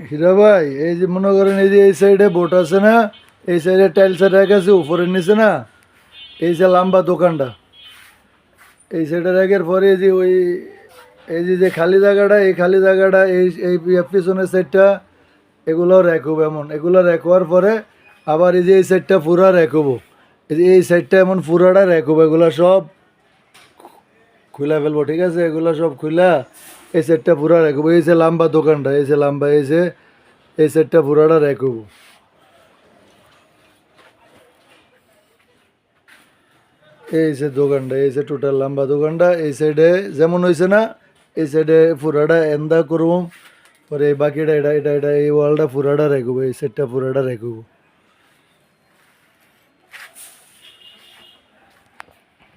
হীরা ভাই, এই যে মনে করেন এই যে এই সাইডে বোট আছে না, এই সাইডে টাইলস রেখেছে উপরের নিচে না, এই যে লম্বা দোকানটা, এই সাইডে রাখার পরে এই যে ওই এই যে যে খালি জায়গাটা, এই খালি জায়গাটা, এই পিছনের সাইডটা এগুলোও রেখব, এমন এগুলো রেখবার পরে আবার এই যে এই সাইডটা পুরা রেখবো, এই যে এই সাইডটা এমন পুরাটা রেখব, এগুলো সব খুলে ফেলবো, ঠিক আছে? এগুলো সব খুলা এই সাইডটা পুরা রেখবো, এই যে লম্বা দোকানটা, এই যে লম্বা, এই যে এই সাইডটা পুরাটা রেখব। এই যে দোকানটা, এই যে টোটাল লম্বা দোকানটা, এই সাইডে যেমন হয়েছে না, এই সাইডে পুরাটা এন্দা করবো, পরে এই বাকিটা এটা এটা এটা এই ওয়ালটা পুরাটা রেখবো, এই সাইডটা পুরাটা রেখবো।